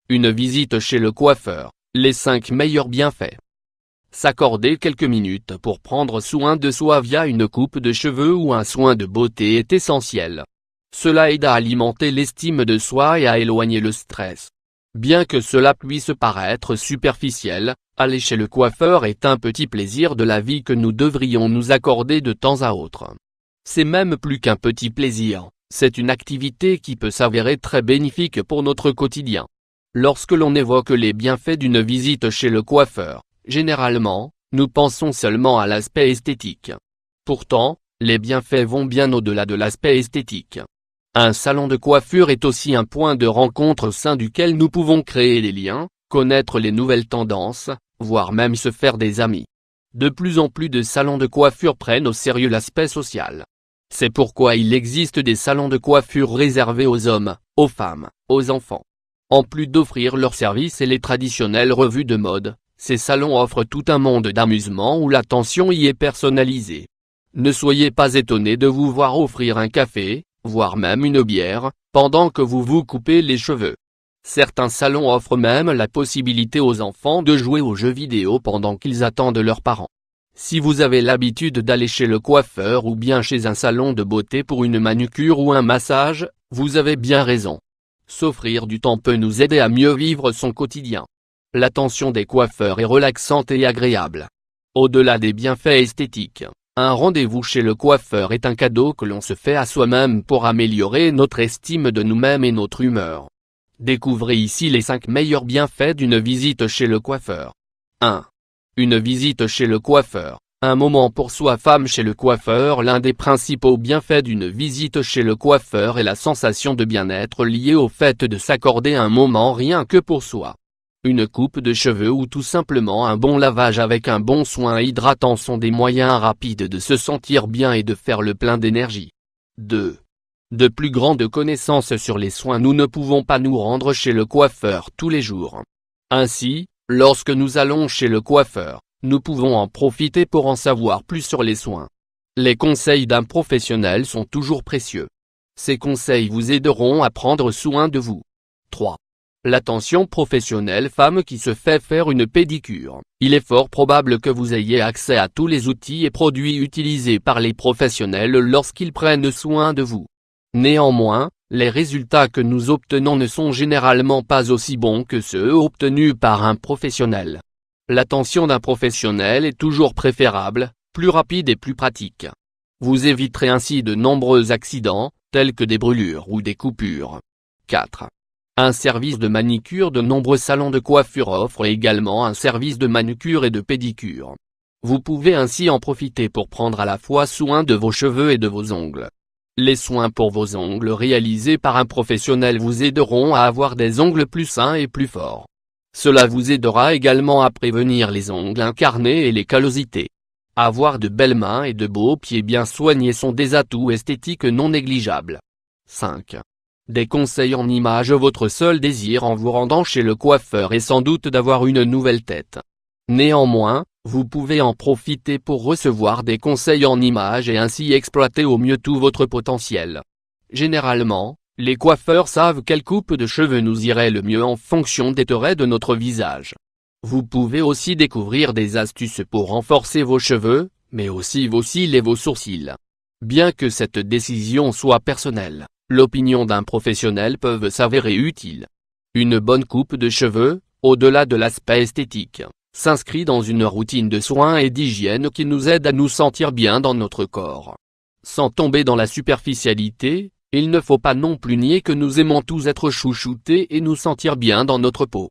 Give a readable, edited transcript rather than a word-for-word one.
Une visite chez le coiffeur, les 5 meilleurs bienfaits. S'accorder quelques minutes pour prendre soin de soi via une coupe de cheveux ou un soin de beauté est essentiel. Cela aide à alimenter l'estime de soi et à éloigner le stress. Bien que cela puisse paraître superficiel, aller chez le coiffeur est un petit plaisir de la vie que nous devrions nous accorder de temps à autre. C'est même plus qu'un petit plaisir, c'est une activité qui peut s'avérer très bénéfique pour notre quotidien. Lorsque l'on évoque les bienfaits d'une visite chez le coiffeur, généralement, nous pensons seulement à l'aspect esthétique. Pourtant, les bienfaits vont bien au-delà de l'aspect esthétique. Un salon de coiffure est aussi un point de rencontre au sein duquel nous pouvons créer des liens, connaître les nouvelles tendances, voire même se faire des amis. De plus en plus de salons de coiffure prennent au sérieux l'aspect social. C'est pourquoi il existe des salons de coiffure réservés aux hommes, aux femmes, aux enfants. En plus d'offrir leurs services et les traditionnelles revues de mode, ces salons offrent tout un monde d'amusement où l'attention y est personnalisée. Ne soyez pas étonnés de vous voir offrir un café, voire même une bière, pendant que vous vous coupez les cheveux. Certains salons offrent même la possibilité aux enfants de jouer aux jeux vidéo pendant qu'ils attendent leurs parents. Si vous avez l'habitude d'aller chez le coiffeur ou bien chez un salon de beauté pour une manucure ou un massage, vous avez bien raison. S'offrir du temps peut nous aider à mieux vivre son quotidien. L'attention des coiffeurs est relaxante et agréable. Au-delà des bienfaits esthétiques, un rendez-vous chez le coiffeur est un cadeau que l'on se fait à soi-même pour améliorer notre estime de nous-mêmes et notre humeur. Découvrez ici les 5 meilleurs bienfaits d'une visite chez le coiffeur. 1. Une visite chez le coiffeur, un moment pour soi. Femme chez le coiffeur. L'un des principaux bienfaits d'une visite chez le coiffeur est la sensation de bien-être liée au fait de s'accorder un moment rien que pour soi. Une coupe de cheveux ou tout simplement un bon lavage avec un bon soin hydratant sont des moyens rapides de se sentir bien et de faire le plein d'énergie. 2. De plus grandes connaissances sur les soins. Nous ne pouvons pas nous rendre chez le coiffeur tous les jours. Ainsi, lorsque nous allons chez le coiffeur, nous pouvons en profiter pour en savoir plus sur les soins. Les conseils d'un professionnel sont toujours précieux. Ces conseils vous aideront à prendre soin de vous. 3. L'attention professionnelle. Femme qui se fait faire une pédicure. Il est fort probable que vous ayez accès à tous les outils et produits utilisés par les professionnels lorsqu'ils prennent soin de vous. Néanmoins, les résultats que nous obtenons ne sont généralement pas aussi bons que ceux obtenus par un professionnel. L'attention d'un professionnel est toujours préférable, plus rapide et plus pratique. Vous éviterez ainsi de nombreux accidents, tels que des brûlures ou des coupures. 4. Un service de manicure. De nombreux salons de coiffure offrent également un service de manucure et de pédicure. Vous pouvez ainsi en profiter pour prendre à la fois soin de vos cheveux et de vos ongles. Les soins pour vos ongles réalisés par un professionnel vous aideront à avoir des ongles plus sains et plus forts. Cela vous aidera également à prévenir les ongles incarnés et les callosités. Avoir de belles mains et de beaux pieds bien soignés sont des atouts esthétiques non négligeables. 5. Des conseils en images. Votre seul désir en vous rendant chez le coiffeur est sans doute d'avoir une nouvelle tête. Néanmoins, vous pouvez en profiter pour recevoir des conseils en images et ainsi exploiter au mieux tout votre potentiel. Généralement, les coiffeurs savent quelle coupe de cheveux nous irait le mieux en fonction des traits de notre visage. Vous pouvez aussi découvrir des astuces pour renforcer vos cheveux, mais aussi vos cils et vos sourcils. Bien que cette décision soit personnelle, l'opinion d'un professionnel peut s'avérer utile. Une bonne coupe de cheveux, au-delà de l'aspect esthétique, s'inscrit dans une routine de soins et d'hygiène qui nous aide à nous sentir bien dans notre corps. Sans tomber dans la superficialité, il ne faut pas non plus nier que nous aimons tous être chouchoutés et nous sentir bien dans notre peau.